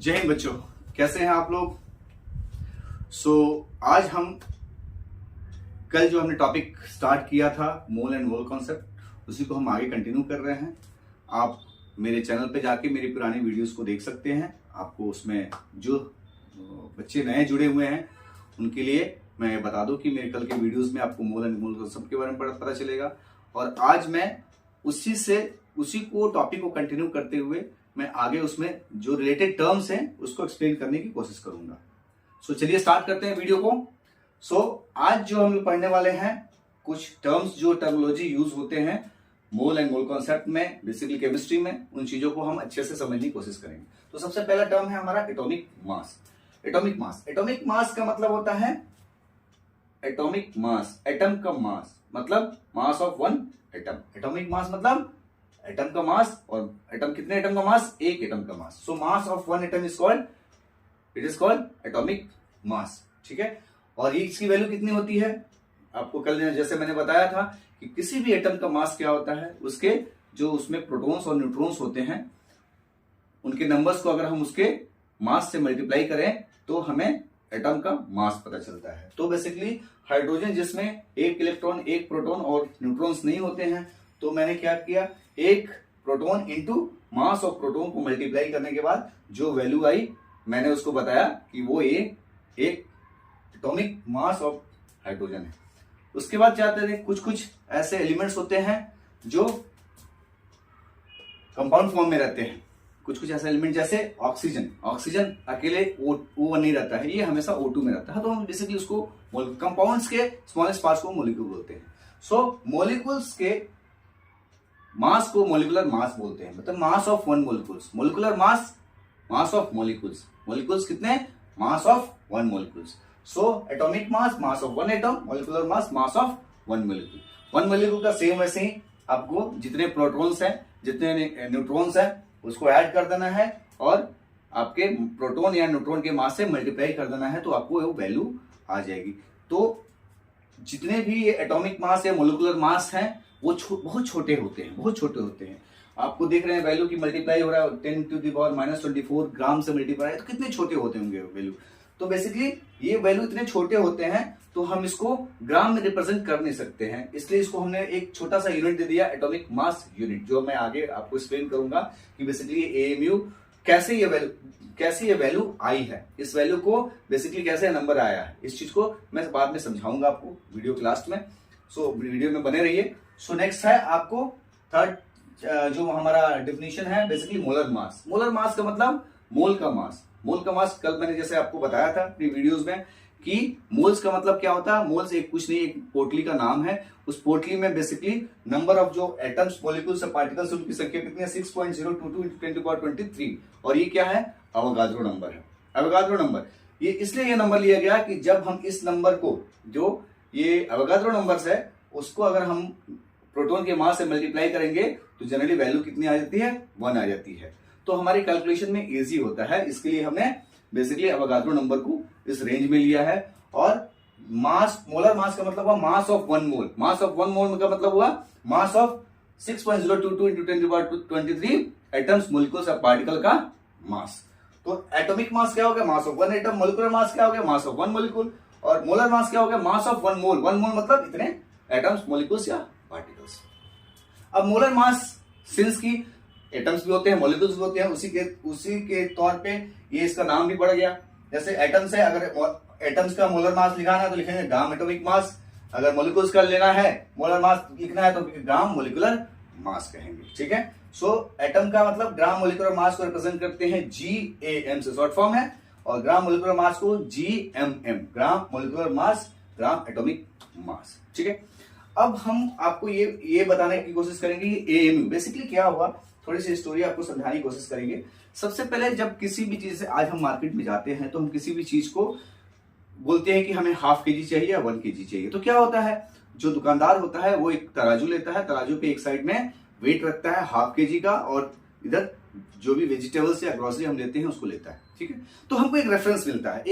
जय हिंद बच्चों, कैसे हैं आप लोग। आज हम कल जो हमने टॉपिक स्टार्ट किया था मोल एंड मोल कॉन्सेप्ट, उसी को हम आगे कंटिन्यू कर रहे हैं। आप मेरे चैनल पे जाके मेरी पुरानी वीडियोस को देख सकते हैं। आपको उसमें जो बच्चे नए जुड़े हुए हैं उनके लिए मैं बता दूं कि मेरे कल के वीडियोस में आपको मोल एंड मोल कॉन्सेप्ट के बारे में पता चलेगा। और आज मैं उसी को टॉपिक को कंटिन्यू करते हुए मैं आगे उसमें जो रिलेटेड टर्म्स हैं उसको एक्सप्लेन करने की कोशिश करूंगा। चलिए स्टार्ट करते हैं वीडियो को। आज जो हम लोग पढ़ने वाले हैं कुछ टर्म्स जो टर्मोलॉजी यूज होते हैं मोल एंड मोल कॉन्सेप्ट में, बेसिकली केमिस्ट्री में, उन चीजों को हम अच्छे से समझने की कोशिश करेंगे। तो सबसे पहला टर्म है हमारा atomic mass. Atomic mass, atomic mass का मतलब होता है एटॉमिक मास, एटम का मास, मतलब mass of one atom. Atomic mass मतलब एटम का मास, और एटम कितने एटम का मास? एक एटम का mass. So mass of one atom is called atomic mass. ठीक है, और इसकी वैल्यू कितनी होती है? आपको कल जैसे मैंने बताया था कि किसी भी एटम का मास क्या होता है, उसके जो उसमें प्रोटॉन्स और न्यूट्रॉन्स होते हैं उनके नंबर्स को अगर हम उसके मास से मल्टीप्लाई करें तो हमें एटम का मास पता चलता है। तो बेसिकली हाइड्रोजन जिसमें एक इलेक्ट्रॉन, एक प्रोटॉन और न्यूट्रॉन्स नहीं होते हैं, तो मैंने क्या किया, एक proton into mass of proton को मल्टीप्लाई करने के बाद जो वैल्यू आई मैंने उसको बताया कि वो एक एटॉमिक मास ऑफ हाइड्रोजन है। उसके बाद चाहते थे कुछ ऐसे एलिमेंट्स होते हैं जो कंपाउंड फॉर्म में रहते हैं। कुछ ऐसे एलिमेंट जैसे ऑक्सीजन अकेले O1 नहीं रहता है, ये हमेशा O2 में रहता है। तो हम बेसिकली उसको कंपाउंड्स के स्मॉलेस्ट पार्ट्स को मॉलिक्यूल बोलते हैं। मॉलिक्यूल्स के मास को मॉलिक्यूलर मास बोलते हैं, मतलब mass of one molecules. Molecular mass of molecules कितने? Mass of one molecules. Atomic mass of one atom, molecular mass of one molecule. One molecule का सेम वैसे ही आपको जितने प्रोटॉन्स हैं, जितने न्यूट्रॉन्स हैं, उसको ऐड कर देना है और आपके प्रोटॉन या न्यूट्रॉन के मास से मल्टीप्लाई कर देना है, तो आपको वो वैल्यू आ जाएगी। तो जितने भी एटॉमिक मास या मोलिकुलर मास हैं वो बहुत छोटे होते हैं। आपको देख रहे हैं वैल्यू की मल्टीप्लाई हो रहा है 10⁻⁻24 ग्राम से मल्टीप्लाई है, तो कितने छोटे होते होंगे वैल्यू। तो बेसिकली ये वैल्यू इतने छोटे होते हैं तो हम इसको ग्राम में रिप्रेजेंट कर नहीं सकते हैं, इसलिए इसको हमने एक छोटा सा यूनिट दे दिया, एटॉमिक मास यूनिट, जो मैं आगे आपको एक्सप्लेन करूंगा कि बेसिकली AMU कैसे ये वैल्यू आई है, इस वैल्यू को बेसिकली कैसे नंबर आया है, इस चीज को मैं बाद में समझाऊंगा आपको वीडियो के लास्ट में। वीडियो में बने रहिए। नेक्स्ट है आपको थर्ड जो हमारा डेफिनेशन है basically molar mass. Molar mass का मतलब मोल का मास कल मैंने जैसे आपको बताया था अपनी वीडियोस में कि मोल्स का मतलब क्या होता है। मोल्स कुछ नहीं, एक पोटली का नाम है। उस पोटली में बेसिकली नंबर ऑफ जो एटम्स, मॉलिक्यूल्स और पार्टिकल्स उनकी संख्या कितनी है? 6.022 × 10⁻23। और ये क्या है? अवोगाद्रो नंबर है। अवोगाद्रो नंबर ये इसलिए ये नंबर लिया गया कि जब हम इस नंबर को, जो ये अवोगाद्रो नंबर्स है, उसको अगर हम प्रोटॉन के मास से मल्टीप्लाई करेंगे तो जनरली वैल्यू कितनी आ जाती है? 1 आ जाती है। तो हमारी कैलकुलेशन में इजी होता है, इसके लिए हमने बेसिकली अवोगाद्रो नंबर को इस रेंज में लिया है। और मोलर मास का मतलब हुआ मास of one mole. Mass of one mole का मतलब हुआ मास ऑफ 6.022 × 10⁻23 एटम्स, मॉलिक्यूल्स और पार्टिकल का मास। तो एटॉमिक मास क्या हो गया? मास ऑफ वन एटम। मॉलिक्यूलर मास क्या हो गया? मास ऑफ वन मॉलिक्यूल। और मोलर मास क्या हो गया? मास of one mole. One mole मतलब इतने एटम्स, मॉलिक्यूल्स या पार्टिकल्स। अब मोलर मास, सिंस की एटम्स भी होते हैं, मॉलिक्यूल्स भी होते हैं, उसी के तौर पे ये इसका नाम भी पड़ गया। जैसे एटम्स है, अगर एटम्स का मोलर मास लिखाना है तो लिखेंगे ग्राम एटॉमिक मास। अगर मॉलिक्यूल्स का लेना है, मोलर मास लिखना है, तो ग्राम मॉलिक्यूलर मास कहेंगे। ठीक है। एटम का मतलब ग्राम मॉलिक्यूलर मास को रिप्रेजेंट करते हैं GAM से शॉर्ट फॉर्म है, और ग्राम मॉलिक्यूलर मास को GMM, gram molecular mass, gram atomic mass. ठीक है। अब हम आपको ये बताने की कोशिश करेंगे कि AMU बेसिकली क्या हुआ, थोड़ी सी स्टोरी आपको समझाने की कोशिश करेंगे। सबसे पहले जब किसी भी चीज से आज हम मार्केट में जाते हैं तो हम किसी भी चीज को बोलते हैं कि हमें ½ kg चाहिए या 1 kg चाहिए। तो क्या होता है, जो दुकानदार होता है वो एक तराजू लेता है, तराजू पे एक साइड में वेट रखता है ½ kg का, और इधर जो भी वेजिटेबल्स या ग्रोसरी हम लेते हैं उसको लेता है। ठीक है। तो हमको एक रेफरेंस मिलता है,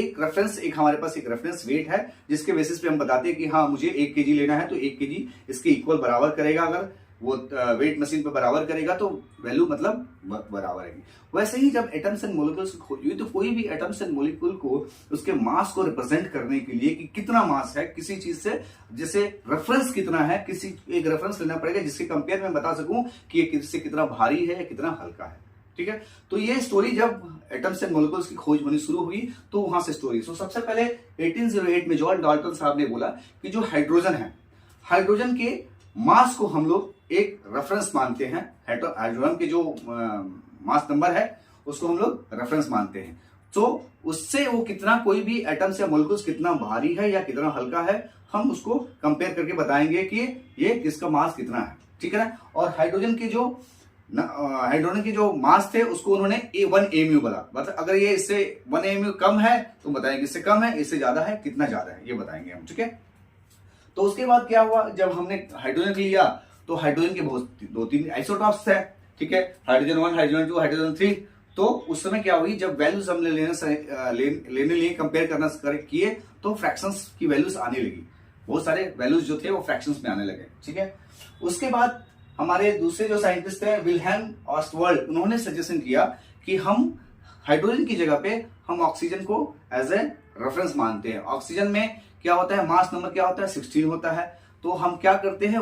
हमारे पास एक रेफरेंस वेट है, जिसके बेसिस पे हम बताते हैं कि हाँ मुझे 1 kg लेना है, तो 1 kg इसके इक्वल बराबर करेगा अगर वो वेट मशीन पे बराबर करेगा तो वैल्यू मतलब बराबर आएगी। वैसे ही जब एटम्स एंड मॉलिक्यूल्स खोज हुई तो कोई भी एटम्स एंड मॉलिक्यूल को उसके मास को रिप्रेजेंट करने के लिए कि कितना मास है किसी चीज से, जैसे रेफरेंस कितना है, किसी एक रेफरेंस लेना पड़ेगा जिसके कंपेयर में बता सकूं कि ये किससे कितना भारी है या कितना हल्का है। ठीक है, तो ये स्टोरी जब एटम्स एंड मॉलिक्यूल्स की खोज होनी शुरू हुई तो वहां से स्टोरी। सो सबसे पहले 1808 में जॉन डाल्टन साहब ने बोला कि जो हाइड्रोजन है, हाइड्रोजन के मास को हम लोग एक रेफरेंस मानते हैं। हाइड्रोजन के जो मास नंबर है उसको हम लोग रेफरेंस मानते हैं। तो उससे वो कितना, कोई भी एटम्स या मॉलिक्यूल्स कितना भारी है या कितना हल्का है, हम उसको कंपेयर करके बताएंगे कि ये किसका मास कितना है। ठीक है ना। और हाइड्रोजन के जो मास थे उसको उन्होंने 1 mu बोला, मतलब अगर ये इससे 1 mu कम है तो बताएंगे इससे कम है, इससे ज्यादा है कितना ज्यादा है ये बताएंगे हम। ठीक है, तो उसके बाद क्या हुआ, जब हमने हाइड्रोजन लिया तो हाइड्रोजन के बहुत 2-3 आइसोटॉप्स थे। ठीक है, हाइड्रोजन 1, हाइड्रोजन 2, हाइड्रोजन 3। तो उस समय क्या हुई, जब वैल्यूज हमने लेने लिए कंपेयर करना किए तो फ्रैक्शंस की वैल्यूज आने लगी, बहुत सारे वैल्यूज जो थे वो फ्रैक्शंस में आने लगे। ठीक है, उसके बाद हमारे दूसरे जो साइंटिस्ट थे विल्हेल्म ऑस्टवर्ल्ड, उन्होंने सजेशन किया कि हम हाइड्रोजन की जगह पे हम ऑक्सीजन को एज ए रेफरेंस मानते हैं। ऑक्सीजन में क्या होता है, मास नंबर क्या होता है, 16 होता है। तो हम क्या करते हैं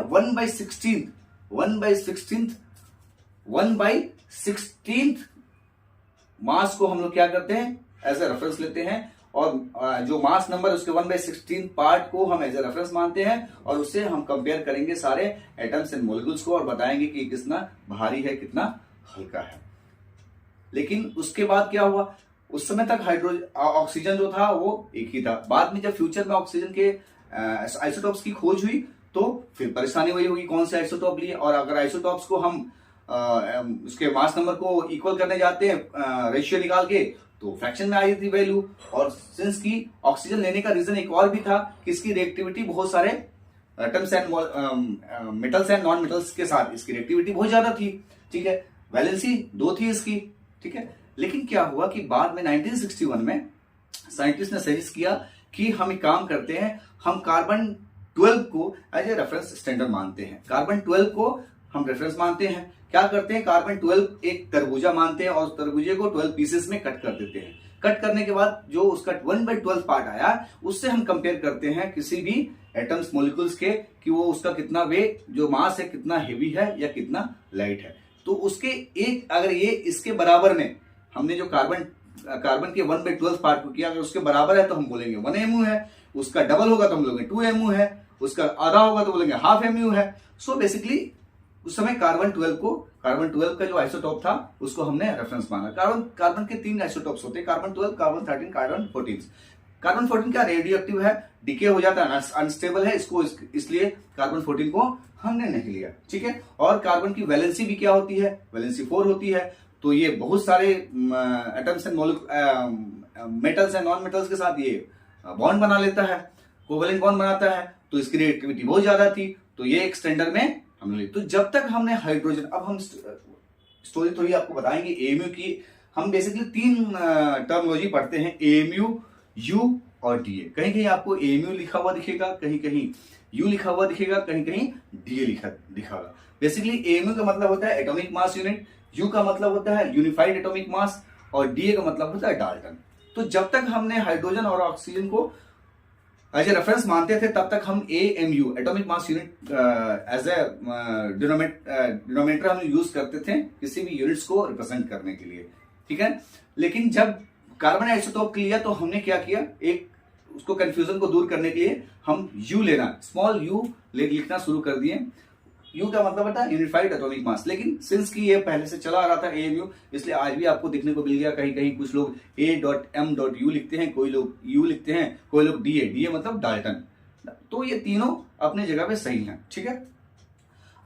1/16 मास को हम लोग क्या करते हैं एज ए रेफरेंस लेते हैं, और जो मास नंबर उसके 1/16 पार्ट को हम एज ए रेफरेंस मानते हैं, और उससे हम कंपेयर करेंगे सारे एटम्स एंड मॉलिक्यूल्स को और बताएंगे कि कितना भारी है कितना हल्का है। लेकिन उसके बाद क्या हुआ, उस समय तक ऑक्सीजन जो था वो एक ही था। बाद में जब फ्यूचर में ऑक्सीजन के आइसोटॉप्स की खोज हुई तो फिर परेशानी वही होगी कौन से आइसोटॉप लिए, और अगर आइसोटॉप्स को हम उसके मास नंबर को इक्वल करने जाते हैं रेशियो निकाल के तो फ्रैक्शन में आई थी वैल्यू। और सिंस की ऑक्सीजन लेने का रीजन एक और भी था कि इसकी रिएक्टिविटी बहुत सारे atoms and metals and non metals के साथ इसकी रिएक्टिविटी बहुत ज्यादा थी। ठीक है, वैलेंसी 2 थी इसकी। ठीक है, लेकिन क्या हुआ कि बाद में 1961 में साइंटिस्ट ने सजेस्ट किया कि हम एक काम करते हैं, हम कार्बन 12 को एज ए रेफरेंस स्टैंडर्ड मानते हैं। कार्बन 12 को हम रेफरेंस मानते हैं। क्या करते हैं, कार्बन 12 एक तरबूजा मानते हैं और तरबूजे को 12 पीसेस में कट कर देते हैं। कट करने के बाद जो उसका 1/12 पार्ट आया उससे हम कंपेयर करते हैं किसी भी एटम्स मॉलिक्यूल्स के कि वो उसका कितना वेट, जो मास है कितना हेवी है या कितना लाइट है। तो उसके एक, अगर ये इसके बराबर में हमने जो कार्बन के 1/12 पार्ट को किया, अगर उसके बराबर है तो हम बोलेंगे 1 mu है, उसका डबल होगा तो हम बोलेंगे 2 mu है, उसका आधा होगा तो बोलेंगे हाफ mu है। सो बेसिकली उस समय कार्बन 12 का जो आइसोटॉप था उसको हमने रेफरेंस माना। कार्बन के 3 आइसोटॉप्स होते हैं, कार्बन 12, कार्बन 13, कार्बन 14। कार्बन 14 क्या रेडियो है, डिके हो जाता है, अनस्टेबल है, इसको इसलिए कार्बन 14 को हमने नहीं लिया। ठीक है, और कार्बन की वैलेंसी भी क्या होती है, वैलेंसी 4 होती है। तो ये बहुत सारे atoms and metals and non metals के साथ ये बॉन्ड बना लेता है, कोवेलेंट बॉन्ड बनाता है, तो इसकी रिएक्टिविटी बहुत ज्यादा थी। तो ये एक स्टैंडर्ड में हमने, तो जब तक हमने हाइड्रोजन, अब हम स्टोरी थोड़ी आपको बताएंगे एएमयू की। हम बेसिकली 3 टर्मिनोलॉजी पढ़ते हैं, एएमयू, यू और डीए। कहीं कहीं आपको एएमयू लिखा हुआ दिखेगा, कहीं कहीं यू लिखा हुआ दिखेगा, कहीं कहीं डीए दिखागा। बेसिकली एएमयू का मतलब होता है एटॉमिक मास यूनिट, यू का मतलब होता है यूनिफाइड एटॉमिक मास, और डीए का मतलब होता है डाल्टन। तो जब तक हमने हाइड्रोजन और ऑक्सीजन को एज ए रेफरेंस मानते थे तब तक हम AMU atomic mass unit as a denominator हम यूज करते थे किसी भी यूनिट्स को रिप्रेजेंट करने के लिए। ठीक है, लेकिन जब कार्बन आइसोटोप लिया तो हमने क्या किया, एक उसको कंफ्यूजन को दूर करने के लिए हम यू लेना, स्मॉल यू लिखना शुरू कर दिए। यू का मतलब होता है यूनिफाइड एटॉमिक मास। लेकिन सिंस की ये पहले से चला आ रहा था एएमयू, इसलिए आज भी आपको देखने को मिल गया कहीं कहीं कुछ लोग A.M.U लिखते हैं, कोई लोग यू लिखते हैं, कोई लोग डीए मतलब डाल्टन। तो ये तीनों अपने जगह पे सही हैं। ठीक है,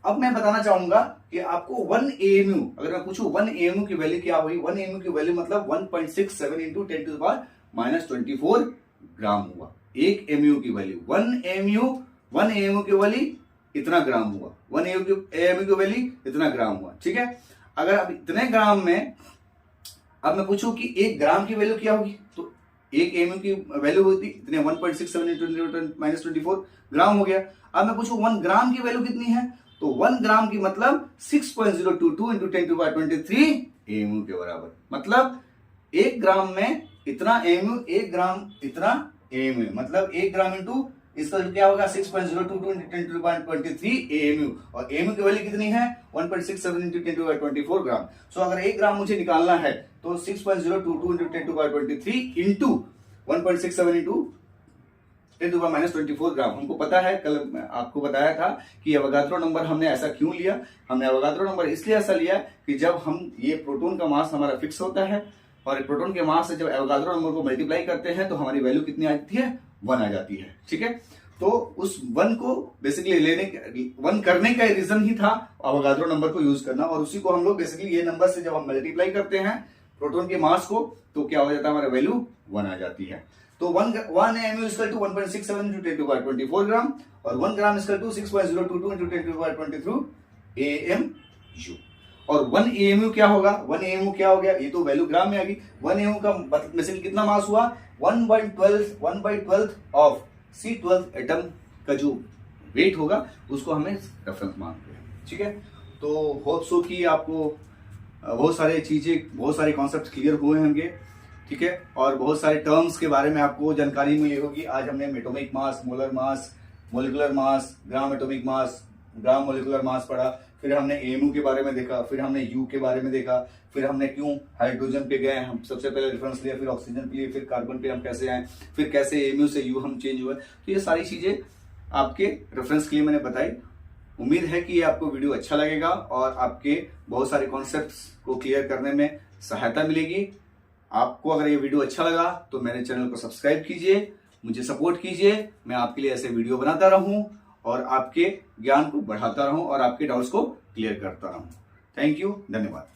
अब मैं बताना चाहूंगा कि आपको 1 AMU, अगर मैं पूछूं 1 AMU की वैल्यू क्या हुई, 1 AMU की वैल्यू मतलब 1.67 इंटू 10⁻⁻⁴ ग्राम हुआ। 1 AMU की वैल्यू 1 AMU की वैल्यू इतना ग्राम हुआ, 1 AMU की वैल्यू इतना ग्राम हुआ। ठीक है, अगर अब इतने ग्राम में अब मैं पूछूं कि 1 ग्राम की वैल्यू क्या होगी, तो 1 AMU की वैल्यू होती इतने 1.67 इंटू 10⁻⁻⁴ ग्राम हो गया। अब मैं पूछूं 1 ग्राम की वैल्यू कितनी है, तो तो 1 ग्राम की मतलब 6.022 इंटू 10⁻23 एएमयू के बराबर। मतलब 1 ग्राम में इतना एएमयू, 1 ग्राम इतना एएमयू, मतलब 1 ग्राम इंटू इसका क्या होगा 6.022 इंटू 10⁻23 एएमयू, और एएमयू की वैल्यू कितनी है 1.67 इंटू 10⁻24 ग्राम। सो अगर 1 ग्राम मुझे निकालना है तो 6.022 इंटू 10⁻23 इंटू 1.67 इंटू 10⁻24 ग्राम। हमको पता है, कल आपको बताया था कि अवोगाद्रो नंबर हमने ऐसा क्यों लिया। हमने अवोगाद्रो नंबर इसलिए ऐसा लिया कि जब हम ये प्रोटॉन का मास हमारा फिक्स होता है और प्रोटॉन के मास से जब अवोगाद्रो नंबर को मल्टीप्लाई करते हैं तो हमारी वैल्यू कितनी आती है 1 आ जाती है। ठीक है, तो उस 1 को बेसिकली 1 करने का रीजन ही था अवोगाद्रो नंबर को यूज करना, और उसी को हम लोग बेसिकली ये नंबर से जब हम मल्टीप्लाई करते हैं प्रोटॉन के मास को तो क्या हो जाता है हमारा वैल्यू 1 आ जाती है। तो 1 AMU equal to 1.67 into 10⁻24 gram और 1 gram equal to 6.022 into 10⁻23 AMU. और 1 एएमयू क्या होगा, 1 एएमयू क्या हो गया, ये तो वैल्यू ग्राम में आ गई। 1 एएमयू का बेसिकली कितना मास हुआ 1/12 ऑफ C12 एटम का जो वेट होगा उसको हमें रेफरेंस मानते हैं। ठीक है, तो होप सो कि आपको बहुत सारी चीजें, बहुत सारे कॉन्सेप्ट क्लियर हुए होंगे। ठीक है, और बहुत सारे टर्म्स के बारे में आपको जानकारी मिली होगी। आज हमने atomic mass, molar mass, molecular mass, gram atomic mass, gram molecular mass पढ़ा, फिर हमने एएमयू के बारे में देखा, फिर हमने यू के बारे में देखा, फिर हमने क्यों हाइड्रोजन पे गए, हम सबसे पहले रेफरेंस लिया, फिर ऑक्सीजन पे लिए, फिर कार्बन पे हम कैसे आए, फिर कैसे एएमयू से यू हम चेंज हुए। तो ये सारी चीजें आपके रेफरेंस के लिए मैंने बताई। उम्मीद है कि ये आपको वीडियो अच्छा लगेगा और आपके बहुत सारे कॉन्सेप्ट्स को क्लियर करने में सहायता मिलेगी। आपको अगर ये वीडियो अच्छा लगा तो मेरे चैनल को सब्सक्राइब कीजिए, मुझे सपोर्ट कीजिए, मैं आपके लिए ऐसे वीडियो बनाता रहूं और आपके ज्ञान को बढ़ाता रहूं और आपके डाउट्स को क्लियर करता रहूं। थैंक यू, धन्यवाद।